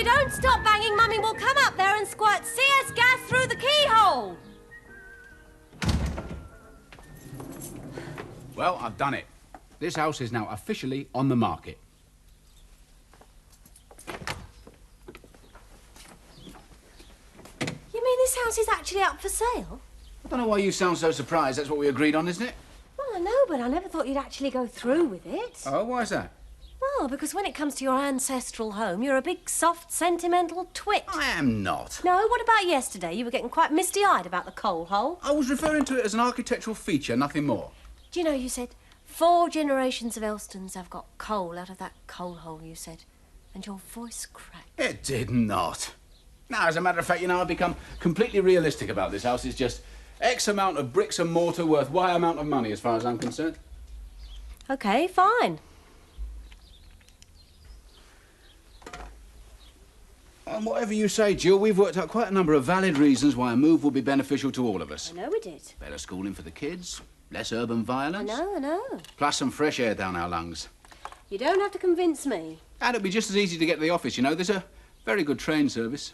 don't stop banging, Mummy will come up there and squirt CS gas through the keyhole. Well, I've done it. This house is now officially on the market. You mean this house is actually up for sale? I don't know why you sound so surprised. That's what we agreed on, isn't it? Well, I know, but I never thought you'd actually go through with it. Oh, why is that? Well, because when it comes to your ancestral home, you're a big, soft, sentimental twit. I am not. No, what about yesterday? You were getting quite misty-eyed about the coal hole. I was referring to it as an architectural feature, nothing more. Do you know, you said, 4 generations of Elstons have got coal out of that coal hole, you said. And your voice cracked. It did not. Now, as a matter of fact, you know, I've become completely realistic about this house. It's just X amount of bricks and mortar worth Y amount of money, as far as I'm concerned. OK, fine. And whatever you say, Jill, we've worked out quite a number of valid reasons why a move will be beneficial to all of us. I know we did. Better schooling for the kids, less urban violence. I know. Plus some fresh air down our lungs. You don't have to convince me. And it'll be just as easy to get to the office, you know. There's a very good train service.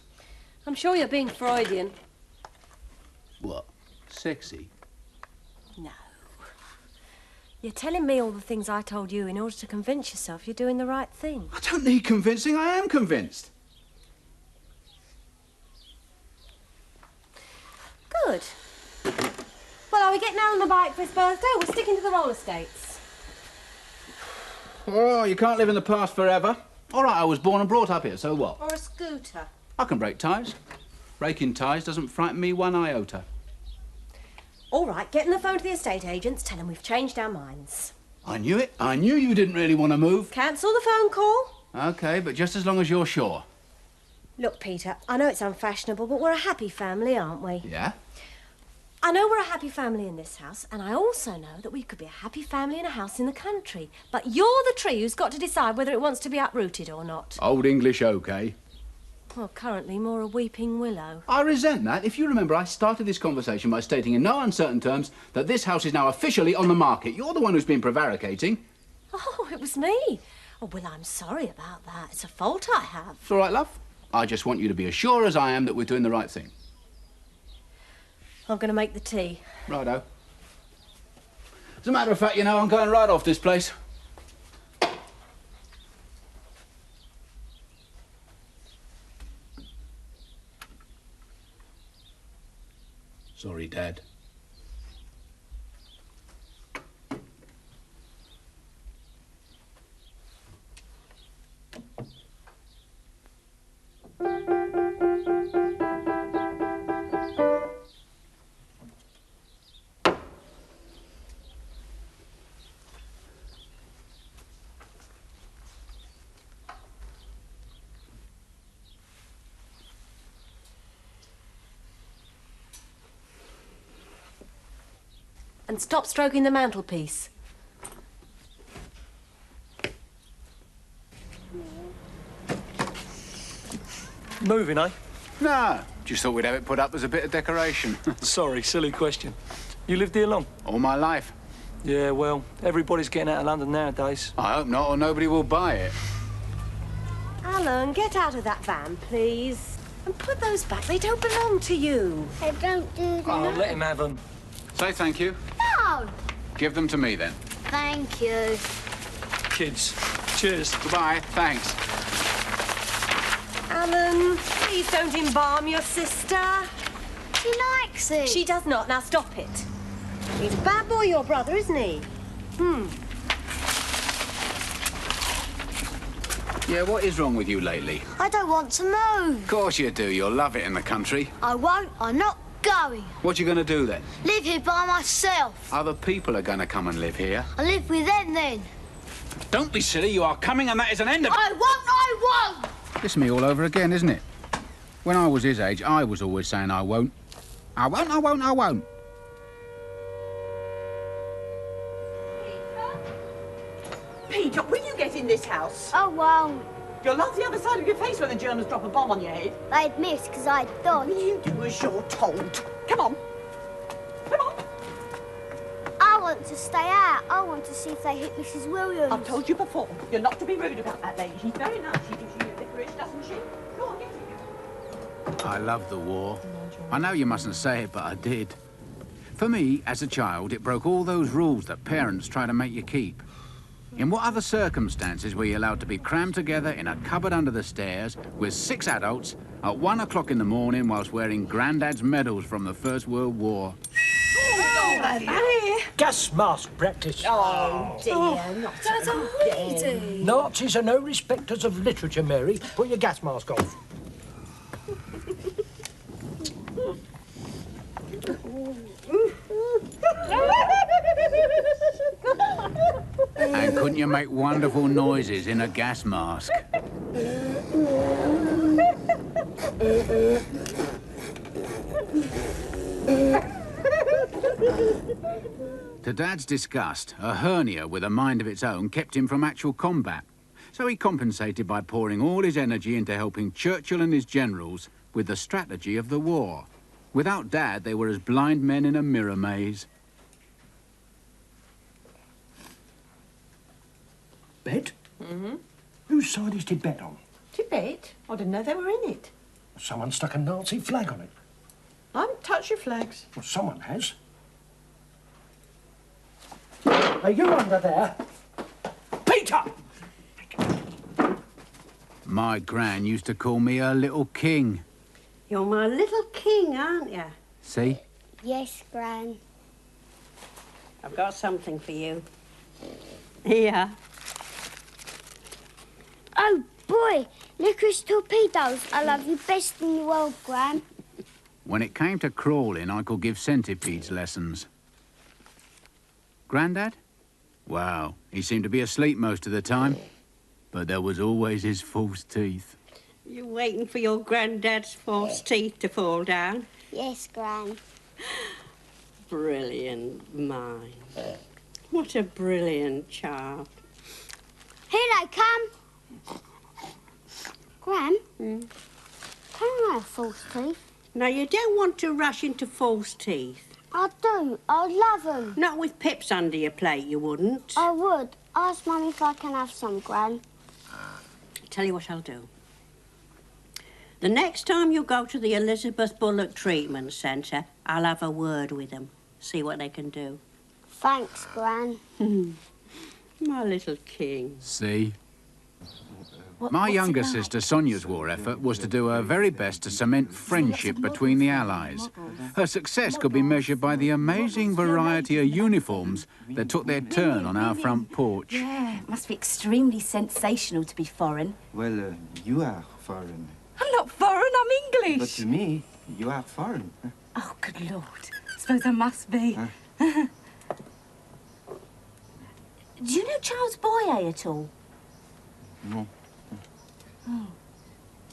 I'm sure you're being Freudian. What? Sexy? No. You're telling me all the things I told you in order to convince yourself you're doing the right thing. I don't need convincing. I am convinced. Good. Well, are we getting out on the bike for his birthday or we're sticking to the roller skates? Oh, you can't live in the past forever. All right, I was born and brought up here, so what? Or a scooter? I can break ties. Breaking ties doesn't frighten me one iota. All right, get on the phone to the estate agents, tell them we've changed our minds. I knew it. I knew you didn't really want to move. Cancel the phone call? OK, but just as long as you're sure. Look, Peter, I know it's unfashionable, but we're a happy family, aren't we? Yeah? I know we're a happy family in this house, and I also know that we could be a happy family in a house in the country. But you're the tree who's got to decide whether it wants to be uprooted or not. Old English OK. Well, currently more a weeping willow. I resent that. If you remember, I started this conversation by stating in no uncertain terms that this house is now officially on the market. You're the one who's been prevaricating. Oh, it was me. Oh, well, I'm sorry about that. It's a fault I have. It's all right, love. I just want you to be as sure as I am that we're doing the right thing. I'm going to make the tea. Righto. As a matter of fact, you know, I'm going right off this place. Sorry, Dad. And stop stroking the mantelpiece. Moving, eh? No, just thought we'd have it put up as a bit of decoration. Sorry, silly question. You lived here long? All my life. Yeah, well, everybody's getting out of London nowadays. I hope not, or nobody will buy it. Alan, get out of that van, please. And put those back. They don't belong to you. They don't do that. Oh, let him have them. Say thank you. No! Give them to me, then. Thank you. Kids, cheers. Goodbye. Thanks. Alan, please don't embalm your sister. She likes it. She does not. Now stop it. He's a bad boy, your brother, isn't he? Yeah, what is wrong with you lately? I don't want to move. Of course you do. You'll love it in the country. I won't. I'm not going. What you going to do, then? Live here by myself. Other people are going to come and live here. I live with them then. Don't be silly. You are coming, and that is an end of... I won't! It's me all over again, isn't it? When I was his age, I was always saying I won't. I won't, I won't, I won't. Peter, will you get in this house? I won't. You'll love the other side of your face when the Germans drop a bomb on your head. They'd miss because I dodged. Will you do as you're told? Come on. Come on. I want to stay out. I want to see if they hit Mrs. Williams. I've told you before, you're not to be rude about that lady. She's very nice. She gives you your licorice. doesn't she? Go on, get it. I love the war. I know you mustn't say it, but I did. For me, as a child, it broke all those rules that parents try to make you keep. In what other circumstances were you allowed to be crammed together in a cupboard under the stairs with 6 adults at 1 o'clock in the morning whilst wearing Grandad's medals from the First World War? Gas mask practice. Oh, dear, not That's a holiday. Nazis are no respecters of literature, Mary. Put your gas mask on. And couldn't you make wonderful noises in a gas mask? To Dad's disgust, a hernia with a mind of its own kept him from actual combat. So he compensated by pouring all his energy into helping Churchill and his generals with the strategy of the war. Without Dad, they were as blind men in a mirror maze. Bet? Mm-hmm. Whose side is Tibet on? Tibet? I didn't know they were in it. Someone stuck a Nazi flag on it. I haven't touched your flags. Well, someone has. Are you under there? Peter! My gran used to call me her little king. You're my little king, aren't you? See? Yes, Gran. I've got something for you. Here. Oh, boy. Licorice torpedoes. I love you best in the world, Gran. When it came to crawling, I could give centipedes lessons. Grandad? Wow, he seemed to be asleep most of the time. But there was always his false teeth. You waiting for your granddad's false teeth to fall down? Yes, Gran. Brilliant mind. What a brilliant child. Here they come. Gran? Can I have false teeth? Now, you don't want to rush into false teeth. I do. I love them. Not with pips under your plate, you wouldn't. I would. Ask Mummy if I can have some, Gran. Tell you what I'll do. The next time you go to the Elizabeth Bullock Treatment Centre, I'll have a word with them. See what they can do. Thanks, Gran. My little king. See? My younger sister Sonia's war effort was to do her very best to cement friendship between the Allies. Her success could be measured by the amazing variety of uniforms that took their turn on our front porch. Yeah, it must be extremely sensational to be foreign. Well, you are foreign. I'm not foreign, I'm But English. to me, you are foreign. Oh, good Lord. Suppose I must be. Do you know Charles Boyer at all? No. Oh.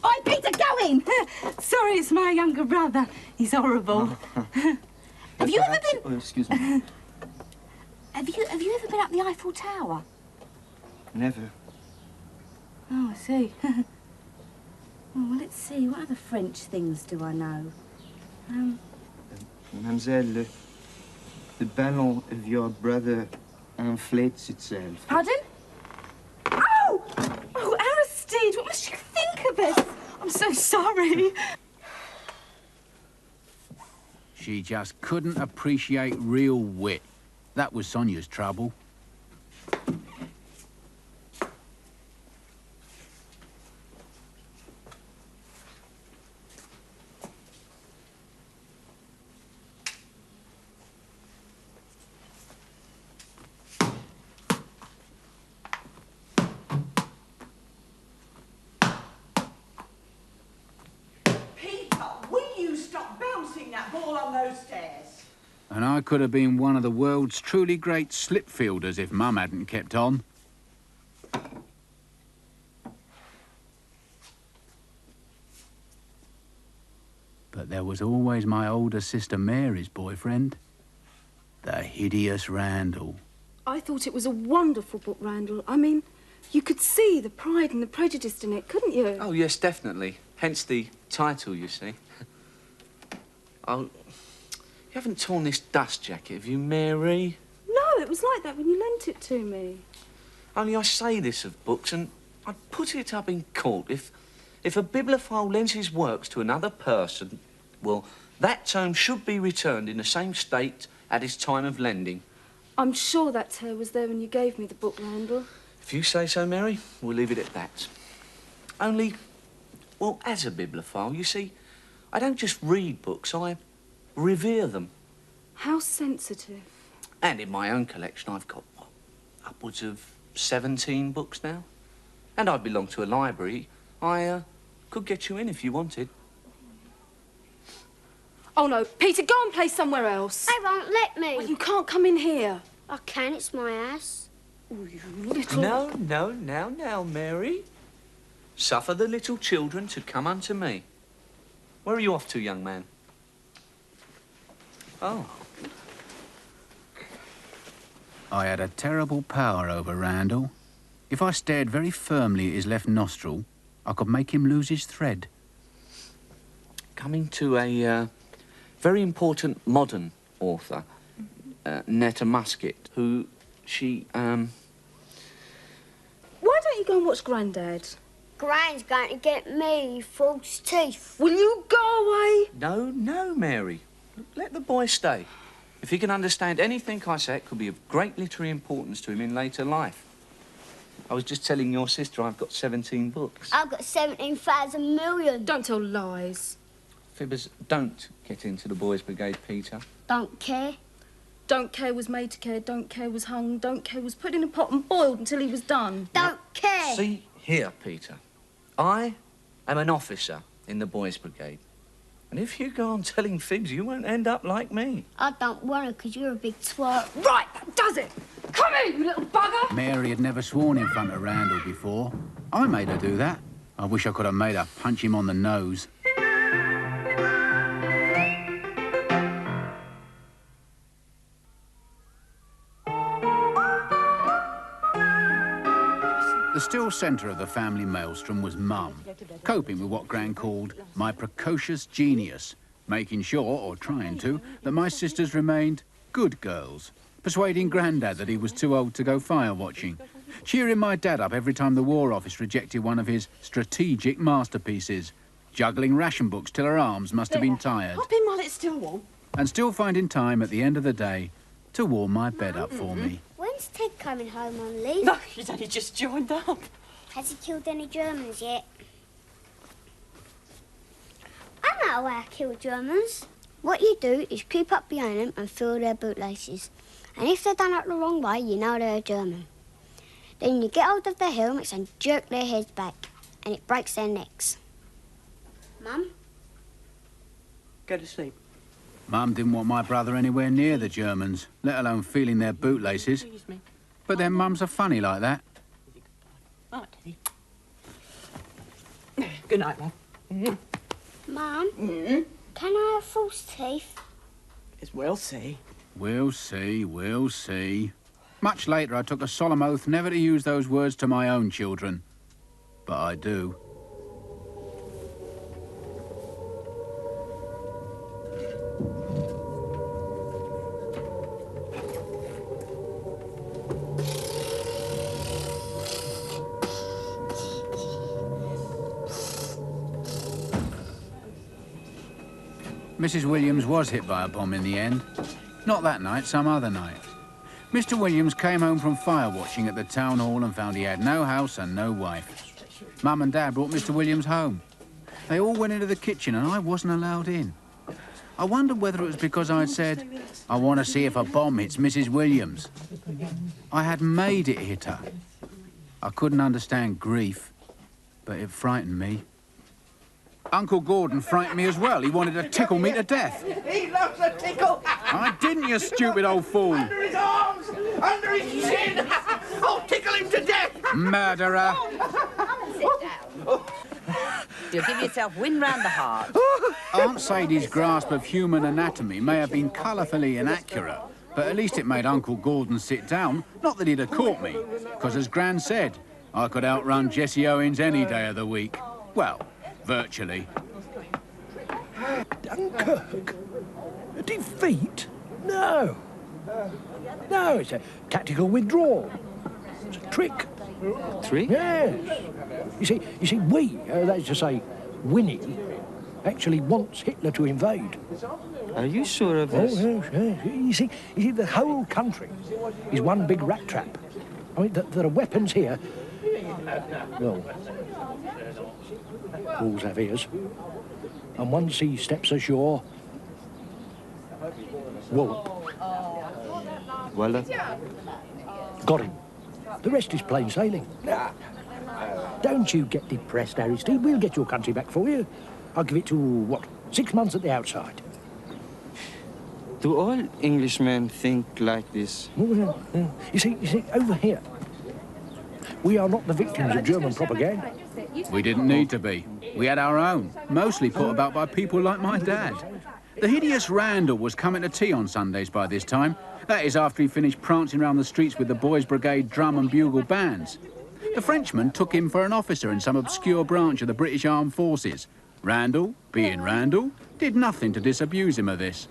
Oi, Peter, go in! Sorry, it's my younger brother. He's horrible. Have you ever been... Oh, excuse me. Have you ever been up the Eiffel Tower? Never. Oh, I see. Oh, well, let's see. What other French things do I know? Mademoiselle, the ballon of your brother inflates itself. Pardon? Oh! Oh, Aristide, what must you think of us? I'm so sorry. She just couldn't appreciate real wit. That was Sonia's trouble. That ball on those stairs. And I could have been one of the world's truly great slip fielders if Mum hadn't kept on. But there was always my older sister Mary's boyfriend, the hideous Randall. I thought it was a wonderful book, Randall. I mean, you could see the pride and the prejudice in it, couldn't you? Oh, yes, definitely. Hence the title, you see. Oh, you haven't torn this dust jacket, have you, Mary? No, it was like that when you lent it to me. Only I say this of books, and I'd put it up in court if If a bibliophile lends his works to another person, well, that tome should be returned in the same state at its time of lending. I'm sure that tear was there when you gave me the book, Randall. If you say so, Mary, we'll leave it at that. Only, well, as a bibliophile, you see, I don't just read books, I revere them. How sensitive. And in my own collection, I've got, what, upwards of 17 books now? And I belong to a library. I could get you in if you wanted. Oh, no, Peter, go and play somewhere else. They won't let me. Well, you can't come in here. I can, it's my house. Oh, you little... Now, Mary. Suffer the little children to come unto me. Where are you off to, young man? Oh. I had a terrible power over Randall. If I stared very firmly at his left nostril, I could make him lose his thread. Coming to a very important modern author, Netta Musket, who she, Why don't you go and watch Grandad? Gran's going to get me, you false teeth. Will you go away? No, Mary. Let the boy stay. If he can understand anything I say, it could be of great literary importance to him in later life. I was just telling your sister I've got 17 books. I've got 17,000 million. Don't tell lies. Fibbers, don't get into the boys' brigade, Peter. Don't care. Don't care was made to care, don't care was hung, don't care was put in a pot and boiled until he was done. Don't care. See here, Peter. I am an officer in the boys' brigade. And if you go on telling fibs, you won't end up like me. I don't want to, because you're a big twat. Right, that does it. Come here, you little bugger. Mary had never sworn in front of Randall before. I made her do that. I wish I could have made her punch him on the nose. The still centre of the family maelstrom was Mum, coping with what Gran called my precocious genius, making sure, or trying to, that my sisters remained good girls, persuading Grandad that he was too old to go fire-watching, cheering my dad up every time the War Office rejected one of his strategic masterpieces, juggling ration books till her arms must have been tired, Hop in while it's still warm. and still finding time at the end of the day to warm my bed up for me. When's Ted coming home on leave? No, he's only just joined up. Has he killed any Germans yet? I know a way I kill Germans. What you do is creep up behind them and fill their bootlaces. And if they're done it the wrong way, you know they're a German. Then you get hold of their helmets and jerk their heads back, and it breaks their necks. Mum? Go to sleep. Mum didn't want my brother anywhere near the Germans, let alone feeling their bootlaces. Excuse me. But then mums are funny like that. Right, Teddy. Good night, love. Mum? Can I have false teeth? Yes, we'll see. We'll see, we'll see. Much later, I took a solemn oath never to use those words to my own children. But I do. Mrs. Williams was hit by a bomb in the end. Not that night, some other night. Mr. Williams came home from fire watching at the town hall and found he had no house and no wife. Mum and Dad brought Mr. Williams home. They all went into the kitchen and I wasn't allowed in. I wondered whether it was because I'd said, I want to see if a bomb hits Mrs. Williams. I had made it hit her. I couldn't understand grief, but it frightened me. Uncle Gordon frightened me as well. He wanted to tickle me to death. He loves a tickle. I didn't, you stupid old fool. Under his arms, under his chin. I'll tickle him to death. Murderer. You'll give yourself wind round the heart. Aunt Sadie's grasp of human anatomy may have been colourfully inaccurate, but at least it made Uncle Gordon sit down. Not that he'd have caught me, because as Gran said, I could outrun Jesse Owens any day of the week. Well, virtually. Dunkirk? A defeat? No. No, it's a tactical withdrawal. It's a trick. 3? Yes. You see, we, that is to say, Winnie, actually wants Hitler to invade. Are you sure of this? Oh, yes. You see, the whole country is one big rat trap. I mean, there are weapons here. Well, fools have ears. And once he steps ashore, wallop. Well, Got him. The rest is plain sailing. Don't you get depressed, Aristide. We'll get your country back for you. I'll give it to, what, 6 months at the outside. do all Englishmen think like this? You see, over here, we are not the victims of German propaganda. We didn't need to be. We had our own, mostly put about by people like my dad. The hideous Randall was coming to tea on Sundays by this time. That is after he finished prancing around the streets with the Boys' Brigade drum and bugle bands. The Frenchman took him for an officer in some obscure branch of the British Armed Forces. Randall, being Randall, did nothing to disabuse him of this.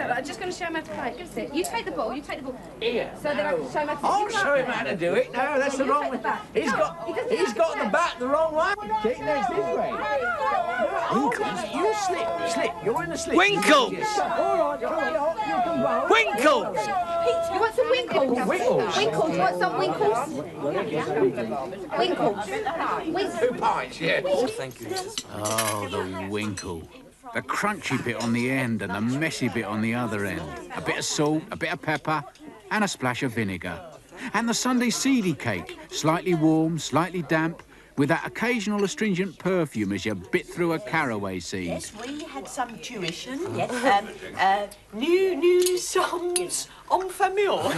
I'm just going to show him how to play. Give us it. You take the ball. Here. So then I can show him how to I'll show him how to do it. No, that's the wrong way. He's got the bat the wrong way. Take this way. Winkles, you slip. You're in the slip. Winkles! All right, come on, you can roll. Winkles! You want some winkles? Winkles. Winkles. You want some winkles? Winkles. 2 pints, yeah. Oh, thank you. Oh, the winkle. The crunchy bit on the end and the messy bit on the other end. A bit of salt, a bit of pepper, and a splash of vinegar. And the Sunday seedy cake, slightly warm, slightly damp, with that occasional astringent perfume as you bit through a caraway seed. Yes, we had some tuition. Yes, new songs en famille.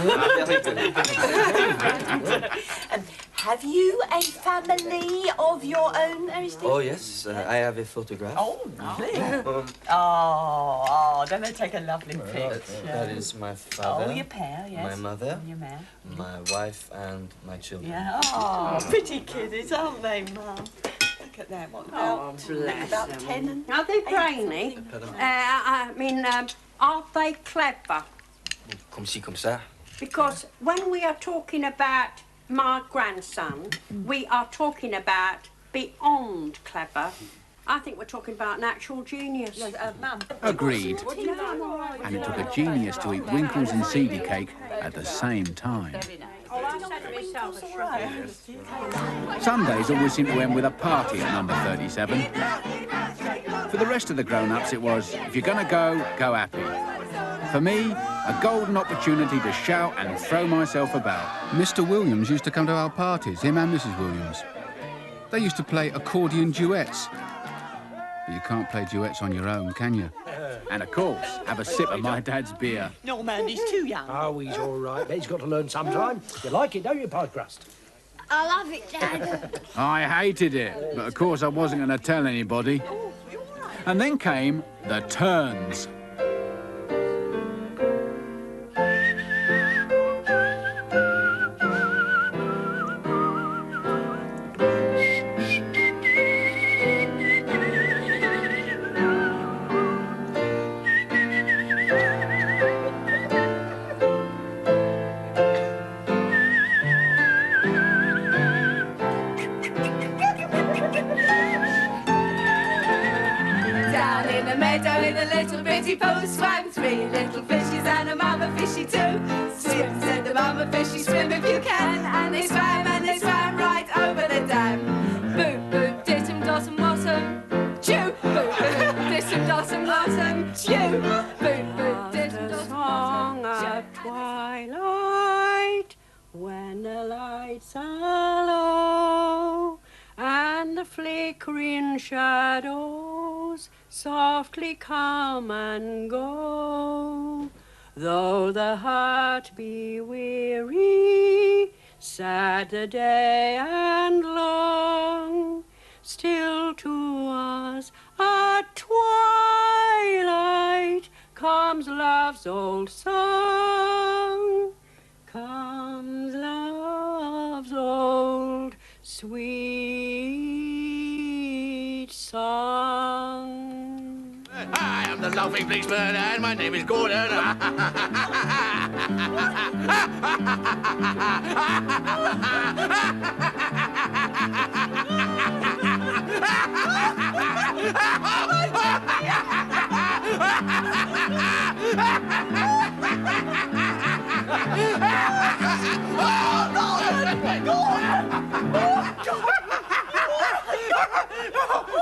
Have you a family of your own, Aristide? Oh, yes, I have a photograph. Oh, lovely. Oh, don't they take a lovely picture? That is my father. Oh, your pair, yes. My mother. Your man. My wife and my children. Yeah, oh, pretty kiddies, aren't they, Mum? Look at them. What about, about 10 and Are they brainy? Are they clever? Comme ci, comme ça. Because when we are talking about my grandson, we are talking about beyond clever. I think we're talking about an actual genius. Mum. Agreed. And it took a genius to eat winkles and seedy cake at the same time. Sundays always seem to end with a party at number 37. For the rest of the grown-ups, it was, if you're going to go, go happy. For me, a golden opportunity to shout and throw myself about. Mr. Williams used to come to our parties, him and Mrs. Williams. They used to play accordion duets. But you can't play duets on your own, can you? And of course, have a sip of my dad's beer. No, man, he's too young. Oh, he's all right, but he's got to learn sometime. You like it, don't you, pie crust? I love it, Dad. I hated it, but of course I wasn't going to tell anybody. And then came the turns. Pool swam 3 little fishes and a mama fishy too. Swim, said the mama fishy, swim if you can. And they swam right over the dam. Boo, boo, dissum, dossum, mossum, chew. Boo, boo, dissum, dossum, mossum, chew. Boo, boo, dissum, dossum, mossum, At twilight, when the lights are low and the flickering shadows softly come and go, though the heart be weary, sad the day and long, still to us at twilight comes love's old song, comes love's old sweet song. Hi, I'm the laughing policeman, and my name is Gordon.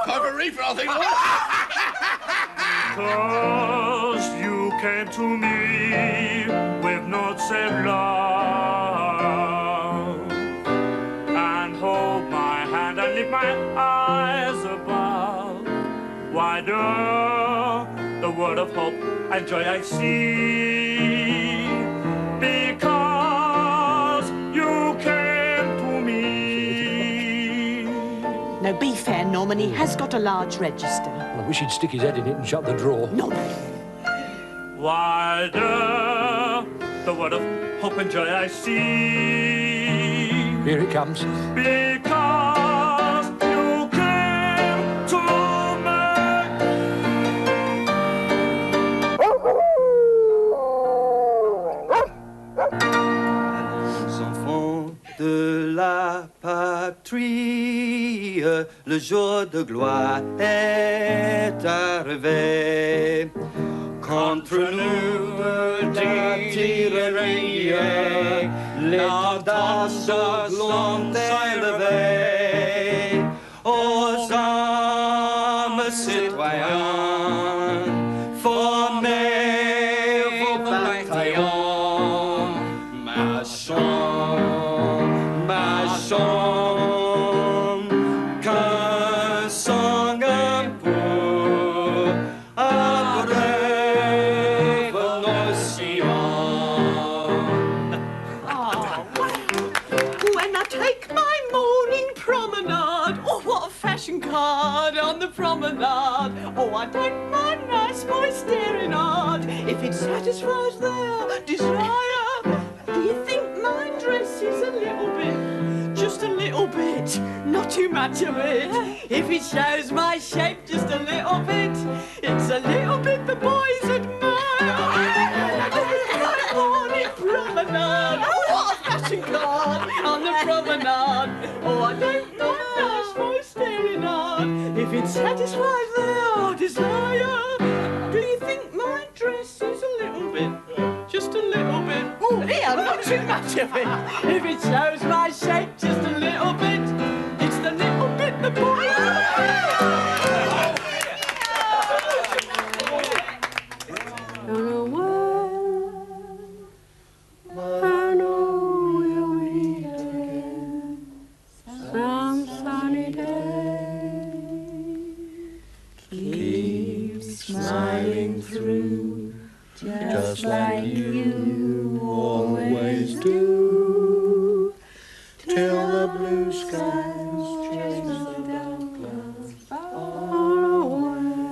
Time for a refill, I think. 'Cause you came to me with notes of love, and hold my hand and lift my eyes above. Wider the world of hope and joy I see, because you came to me. Now, be fair, Norman, he has got a large register. I wish he'd stick his head in it and shut the drawer. Norman. Wider the world of hope and joy I see. Here it comes. Because you came to Les enfants de la patrie, le jour de gloire est arrivé. Contre nous la tyrannie, l'étendard sont élevés. Aux hommes citoyens, formez vos bataillons. Marchons, qu'un sang pour après nos sillons. When I take my morning promenade, oh, what a fashion card on the promenade. Oh, I don't mind nice boys staring hard if it satisfies their desire. Do you think my dress is a little bit, just a little bit, not too much of it? If it shows my shape just a little bit, it's a little bit the boys admire. My morning promenade, oh, what a fashion card on the promenade. Oh, I don't mind nice boys staring hard if it satisfies their desire. Do you think my dress is a little bit, just a little bit? Oh, here, not too much of it. If it shows my shape just a little bit, it's the little bit the boys I know we'll meet again some sunny day. Keep smiling through, just like you always do, till the blue skies chase the dark clouds far away.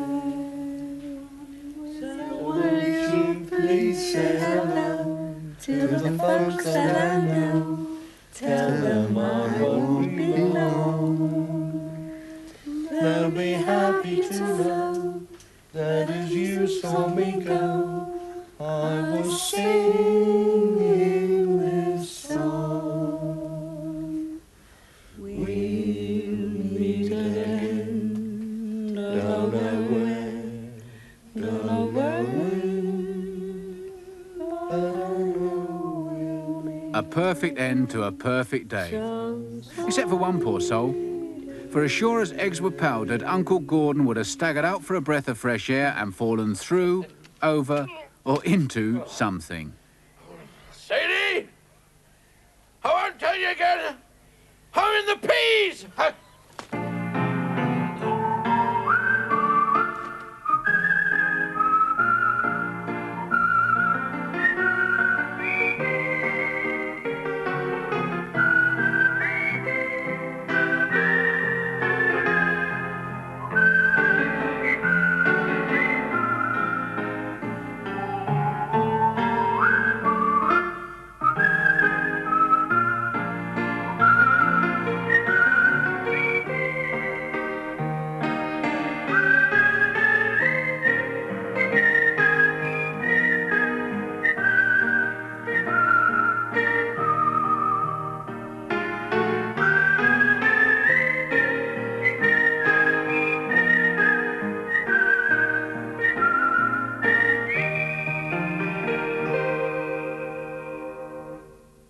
So will you please say hello to the folks that I know? Tell them I won't be long. They'll be happy to know that as you saw me go, I was singing this song. We'll meet again, don't know where, don't know when, but I know we'll meet. A perfect end to a perfect day. Except for one poor soul. For as sure as eggs were powdered, Uncle Gordon would have staggered out for a breath of fresh air and fallen through, over, or into something. Sadie! I won't tell you again. I'm in the peas!